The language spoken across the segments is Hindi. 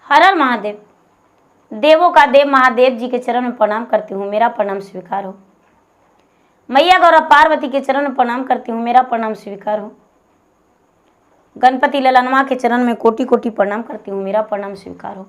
हर हर महादेव। देवों का देव महादेव जी के चरण में प्रणाम करती हूँ, मेरा प्रणाम स्वीकार हो। मैया गौरा पार्वती के चरण में प्रणाम करती हूँ, मेरा प्रणाम स्वीकार हो। गणपति ललनमा के चरण में कोटि कोटि प्रणाम करती हूँ, मेरा प्रणाम स्वीकार हो।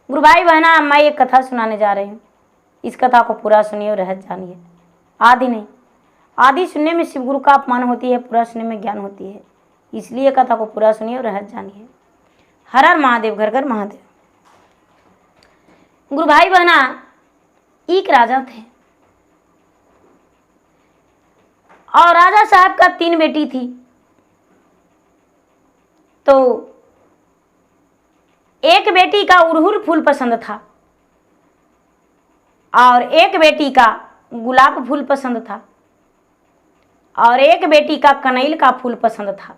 गुरु भाई बहना, मैं एक कथा सुनाने जा रही हूँ। इस कथा को पूरा सुनिए और रहस्य जानिए। आदि नहीं, आदि सुनने में शिव गुरु का अपमान होती है, पूरा सुनने में ज्ञान होती है। इसलिए कथा को पूरा सुनिए और रहस्य जानिए। हर हर महादेव, घर घर महादेव। गुरु भाई बहना, एक राजा थे और राजा साहब का 3 बेटी थी। तो एक बेटी का अड़हुल फूल पसंद था और एक बेटी का गुलाब फूल पसंद था और एक बेटी का कनैल का फूल पसंद था।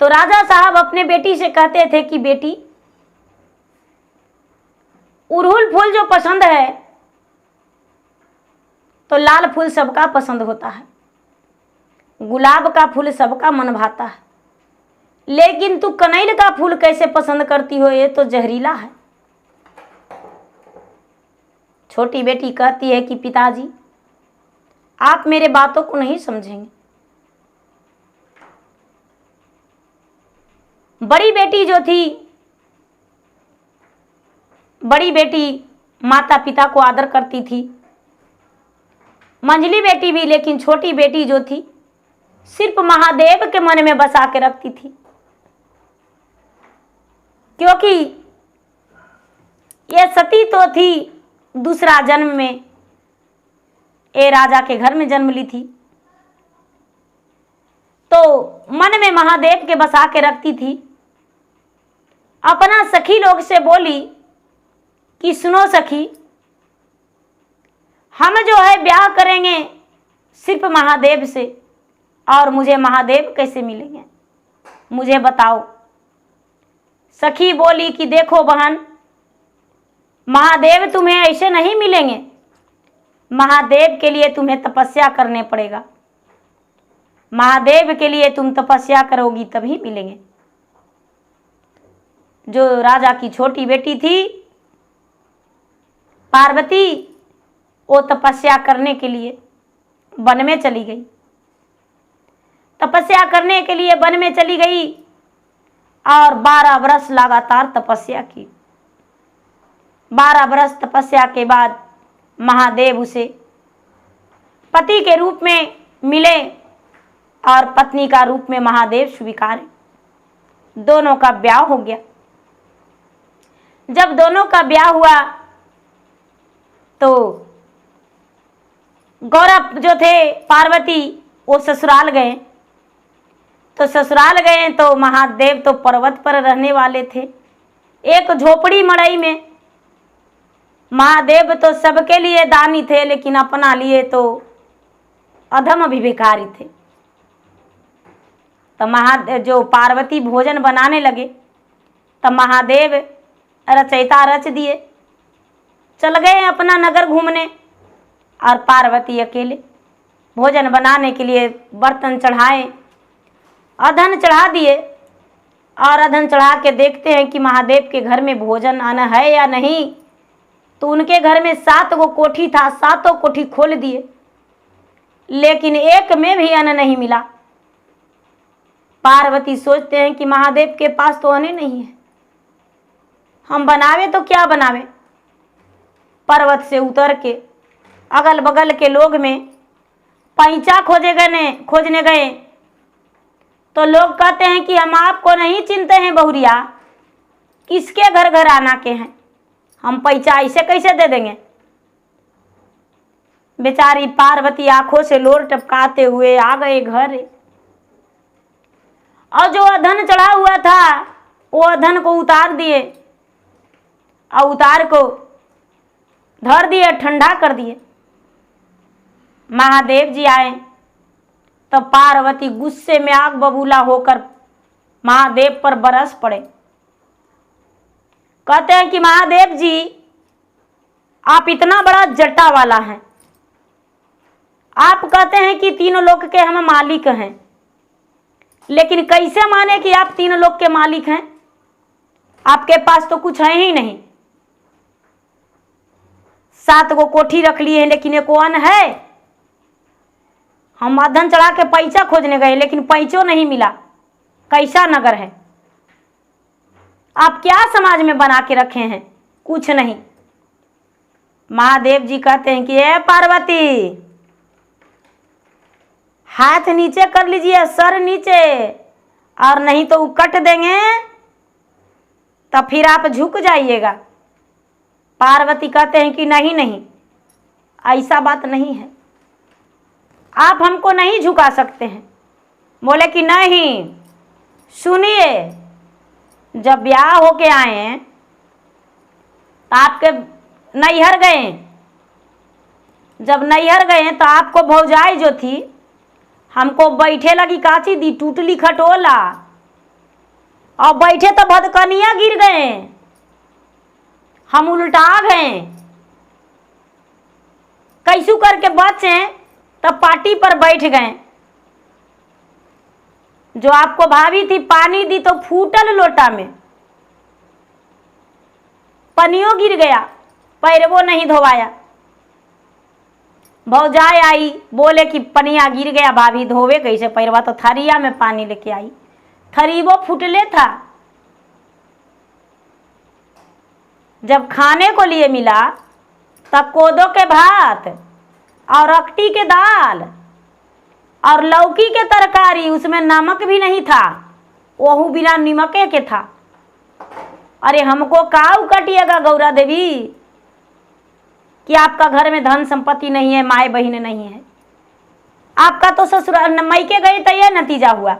तो राजा साहब अपने बेटी से कहते थे कि बेटी, अड़हुल फूल जो पसंद है तो लाल फूल सबका पसंद होता है, गुलाब का फूल सबका मन भाता है, लेकिन तू कनैल का फूल कैसे पसंद करती हो, ये तो जहरीला है। छोटी बेटी कहती है कि पिताजी, आप मेरे बातों को नहीं समझेंगे। बड़ी बेटी जो थी, बड़ी बेटी माता पिता को आदर करती थी, मंझली बेटी भी, लेकिन छोटी बेटी जो थी सिर्फ महादेव के मन में बसा के रखती थी। क्योंकि ये सती तो थी, दूसरा जन्म में ये राजा के घर में जन्म ली थी, तो मन में महादेव के बसा के रखती थी। अपना सखी लोग से बोली कि सुनो सखी, हम जो है ब्याह करेंगे सिर्फ महादेव से, और मुझे महादेव कैसे मिलेंगे, मुझे बताओ। सखी बोली कि देखो बहन, महादेव तुम्हें ऐसे नहीं मिलेंगे, महादेव के लिए तुम्हें तपस्या करने पड़ेगा, महादेव के लिए तुम तपस्या करोगी तभी मिलेंगे। जो राजा की छोटी बेटी थी पार्वती, वो तपस्या करने के लिए वन में चली गई। तपस्या करने के लिए वन में चली गई और 12 वर्ष लगातार तपस्या की। 12 वर्ष तपस्या के बाद महादेव उसे पति के रूप में मिले और पत्नी का रूप में महादेव स्वीकारे। दोनों का ब्याह हो गया। जब दोनों का ब्याह हुआ तो गौरव जो थे पार्वती, वो ससुराल गए। तो ससुराल गए तो महादेव तो पर्वत पर रहने वाले थे, एक झोपड़ी मड़ई में। महादेव तो सबके लिए दानी थे, लेकिन अपना लिए तो अधम भिखारी थे। तो महादेव जो पार्वती भोजन बनाने लगे, तब महादेव रचयिता रच दिए, चल गए अपना नगर घूमने, और पार्वती अकेले भोजन बनाने के लिए बर्तन चढ़ाए, अधन चढ़ा दिए। और अधन चढ़ा के देखते हैं कि महादेव के घर में भोजन अन्न है या नहीं। तो उनके घर में 7 गो कोठी था, 7 कोठी खोल दिए, लेकिन एक में भी अन्न नहीं मिला। पार्वती सोचते हैं कि महादेव के पास तो अन्न नहीं है, हम बनावे तो क्या बनावे। पर्वत से उतर के अगल बगल के लोग में पैंचा खोजने गए तो लोग कहते हैं कि हम आपको नहीं चिंते हैं बहुरिया, किसके घर घर आना के हैं, हम पैंचा ऐसे कैसे दे देंगे। बेचारी पार्वती आंखों से लोर टपकाते हुए आ गए घर। और जो अधन चढ़ा हुआ था वो अधन को उतार दिए और उतार को धर दिए, ठंडा कर दिए। महादेव जी आए तो पार्वती गुस्से में आग बबूला होकर महादेव पर बरस पड़े। कहते हैं कि महादेव जी, आप इतना बड़ा जटा वाला हैं, आप कहते हैं कि 3 लोक के हम मालिक हैं, लेकिन कैसे माने कि आप 3 लोक के मालिक हैं। आपके पास तो कुछ है ही नहीं। 7 गो कोठी रख लिए हैं लेकिन एक अन्न है। हम माधन चढ़ा के पैसा खोजने गए लेकिन पैसों नहीं मिला। कैसा नगर है? आप क्या समाज में बना के रखे हैं? कुछ नहीं। महादेव जी कहते हैं कि ए पार्वती, हाथ नीचे कर लीजिए, सर नीचे, और नहीं तो वो कट देंगे तब फिर आप झुक जाइएगा। पार्वती कहते हैं कि नहीं नहीं, ऐसा बात नहीं है, आप हमको नहीं झुका सकते हैं। बोले कि नहीं, सुनिए, जब ब्याह होके आए हैं तो आपके नैहर गए। जब नैहर गए तो आपको भौजाई जो थी हमको बैठे लगी काची दी, टूटली खटोला, और बैठे तो भदकनिया गिर गए, हम उल्टा गए। कैसू करके बचे तब पार्टी पर बैठ गए। जो आपको भाभी थी पानी दी तो फूटल लोटा में पनियों गिर गया, पैरवो नहीं धोवाया। भौजाई आई, बोले कि पनिया गिर गया, भाभी धोवे कैसे पैरवा? तो थरिया में पानी लेके आई, थरीवो फूटले था। जब खाने को लिए मिला तब कोदो के भात और अकटी के दाल और लौकी के तरकारी, उसमें नमक भी नहीं था, वहू बिना नमके के था। अरे हमको काऊ कटिएगा गौरा देवी कि आपका घर में धन संपत्ति नहीं है, माए बहने नहीं है। आपका तो ससुराल मैके गए तो यह नतीजा हुआ,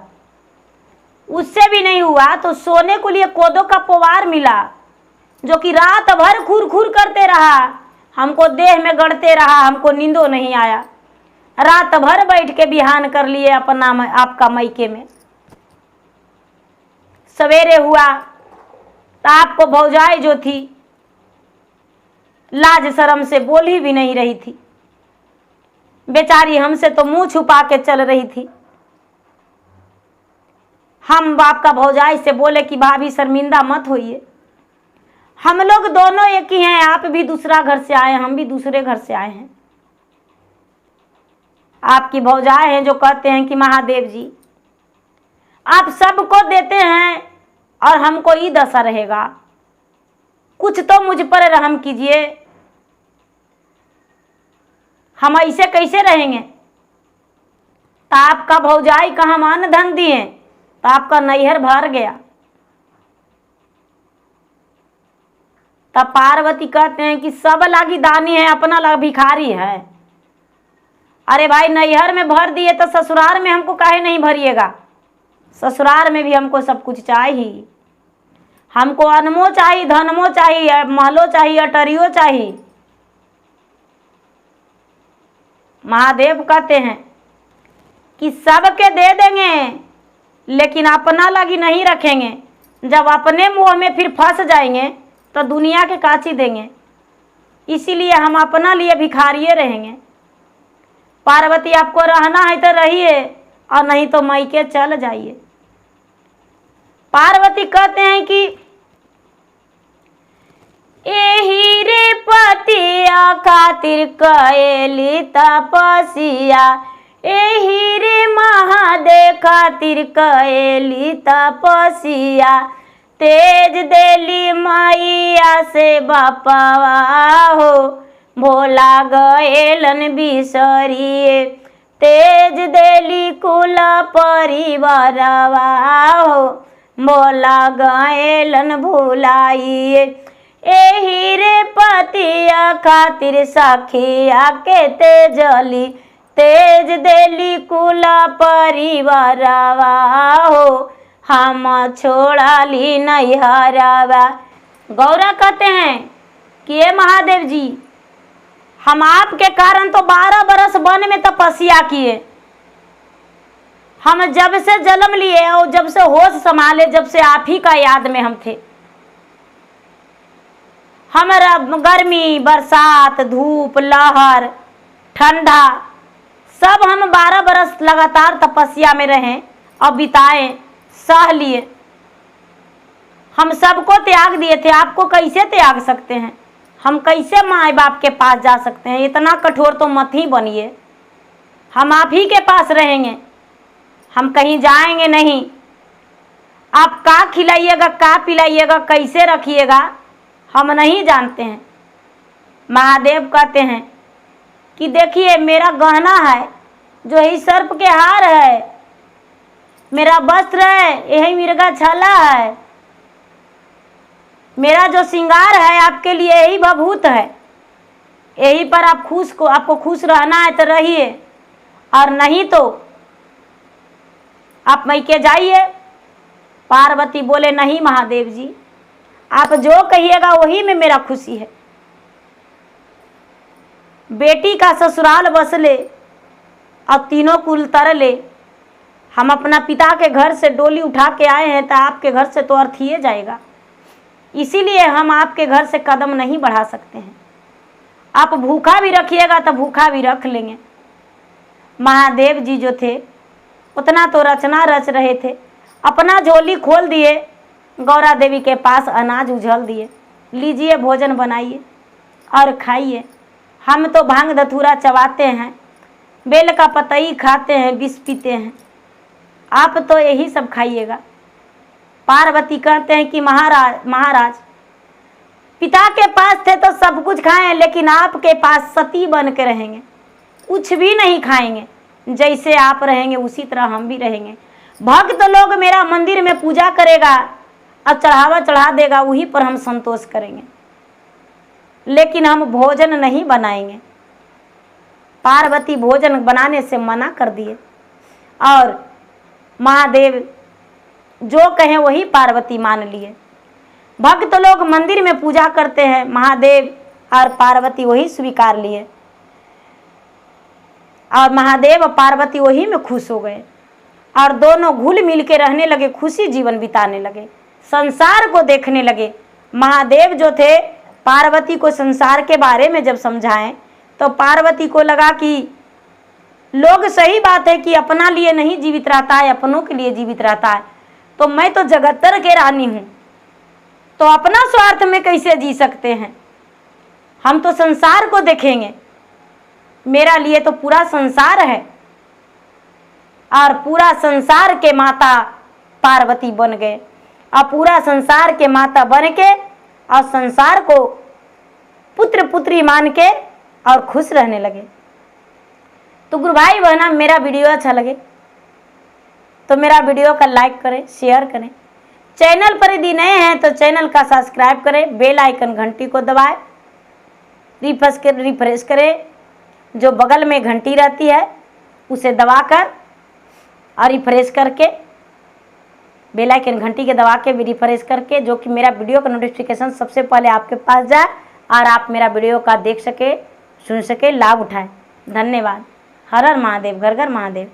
उससे भी नहीं हुआ तो सोने को लिए कोदो का पुआर मिला, जो कि रात भर खुर खुर करते रहा, हमको देह में गड़ते रहा, हमको नींदो नहीं आया। रात भर बैठ के बिहान कर लिए अपना आपका मैके में। सवेरे हुआ तो आपको भौजाई जो थी लाज शर्म से बोली भी नहीं रही थी, बेचारी हमसे तो मुंह छुपा के चल रही थी। हम बाप का भौजाई से बोले कि भाभी शर्मिंदा मत होइए, हम लोग दोनों एक ही हैं, आप भी दूसरा घर से आए, हम भी दूसरे घर से आए हैं। आपकी भौजाई हैं जो कहते हैं कि महादेव जी आप सबको देते हैं और हमको ही दशा रहेगा, कुछ तो मुझ पर रहम कीजिए, हम ऐसे कैसे रहेंगे? तो आपका भौजाई का हम अन्न धन दिए तो आपका नैहर भर गया। तब पार्वती कहते हैं कि सब लागी दानी है, अपना लग भिखारी है। अरे भाई, नैहर में भर दिए तो ससुराल में हमको काहे नहीं भरिएगा? ससुराल में भी हमको सब कुछ चाहिए, हमको अनमो चाहिए, धनमो चाहिए, महलो चाहिए, अटरियो चाहिए। महादेव कहते हैं कि सबके दे देंगे लेकिन अपना लगी नहीं रखेंगे। जब अपने मुंह में फिर फंस जाएंगे तो दुनिया के काची देंगे, इसीलिए हम अपना लिए भिखारिये रहेंगे। पार्वती आपको रहना है तो रहिए और नहीं तो मैके चल जाइए। पार्वती कहते हैं कि एही रे पतिया खातिर कएली तपसिया, एही रे महादेव खातिर कएली तपसिया, तेज देली मैया से बापवा हो, भोला गएलन बिसरिए, तेज देली कुल परिवारवा हो, भोला गएलन भुलाइए। एही रे पतिया खातिर सखिया के तेजली, तेज देली कुल परिवारवा हो, हम छोड़ाली नैहरवा। गौरा कहते हैं कि ये महादेव जी, हम आपके कारण तो 12 बरस वन में तपस्या किए। हम जब से जन्म लिए और जब से होश संभाले, जब से आप ही का याद में हम थे। हमारा गर्मी, बरसात, धूप, लहर, ठंडा, सब हम 12 बरस लगातार तपस्या में रहें और बिताएं, सह लिए। हम सबको त्याग दिए थे, आपको कैसे त्याग सकते हैं? हम कैसे माँ बाप के पास जा सकते हैं? इतना कठोर तो मत ही बनिए। हम आप ही के पास रहेंगे, हम कहीं जाएंगे नहीं। आप का खिलाइएगा, का पिलाइएगा, कैसे रखिएगा, हम नहीं जानते हैं। महादेव कहते हैं कि देखिए मेरा गहना है जो यही सर्प के हार है, मेरा वस्त्र है यही मिर्गा छाला है, मेरा जो श्रृंगार है आपके लिए यही भभूत है। यही पर आपको खुश रहना है तो रहिए, और नहीं तो आप मैके जाइए। पार्वती बोले नहीं महादेव जी, आप जो कहिएगा वही में मेरा खुशी है। बेटी का ससुराल बसले और तीनों कुल तरले। हम अपना पिता के घर से डोली उठा के आए हैं तो आपके घर से तो अर्थिए जाएगा, इसीलिए हम आपके घर से कदम नहीं बढ़ा सकते हैं। आप भूखा भी रखिएगा तो भूखा भी रख लेंगे। महादेव जी जो थे उतना तो रचना रच रहे थे, अपना झोली खोल दिए, गौरा देवी के पास अनाज उझल दिए, लीजिए भोजन बनाइए और खाइए। हम तो भांग धतूरा चबाते हैं, बेल का पतई खाते हैं, विष पीते हैं, आप तो यही सब खाइएगा। पार्वती कहते हैं कि महाराज पिता के पास थे तो सब कुछ खाएं, लेकिन आपके पास सती बन के रहेंगे, कुछ भी नहीं खाएंगे। जैसे आप रहेंगे उसी तरह हम भी रहेंगे। भक्त लोग मेरा मंदिर में पूजा करेगा और चढ़ावा चढ़ा देगा, वही पर हम संतोष करेंगे, लेकिन हम भोजन नहीं बनाएंगे। पार्वती भोजन बनाने से मना कर दिए और महादेव जो कहें वही पार्वती मान लिए। भक्त लोग मंदिर में पूजा करते हैं, महादेव और पार्वती वही स्वीकार लिए, और महादेव और पार्वती वही में खुश हो गए और दोनों घुल मिल के रहने लगे, खुशी जीवन बिताने लगे, संसार को देखने लगे। महादेव जो थे पार्वती को संसार के बारे में जब समझाएं तो पार्वती को लगा कि लोग सही बात है कि अपना लिए नहीं जीवित रहता है, अपनों के लिए जीवित रहता है, तो मैं तो जगत्तर के रानी हूँ, तो अपना स्वार्थ में कैसे जी सकते हैं? हम तो संसार को देखेंगे, मेरा लिए तो पूरा संसार है। और पूरा संसार के माता पार्वती बन गए और पूरा संसार के माता बन के और संसार को पुत्र पुत्री मान के और खुश रहने लगे। तो गुरु भाई बहना, मेरा वीडियो अच्छा लगे तो मेरा वीडियो का लाइक करें, शेयर करें। चैनल पर यदि नए हैं तो चैनल का सब्सक्राइब करें, बेल आइकन घंटी को दबाएं, रिफ्रेश करें, जो बगल में घंटी रहती है उसे दबाकर और रिफ्रेश करके, बेल आइकन घंटी के दबा के भी रिफ्रेश करके, जो कि मेरा वीडियो का नोटिफिकेशन सबसे पहले आपके पास जाए और आप मेरा वीडियो का देख सके, सुन सके, लाभ उठाएं। धन्यवाद। हर हर महादेव, घर घर महादेव।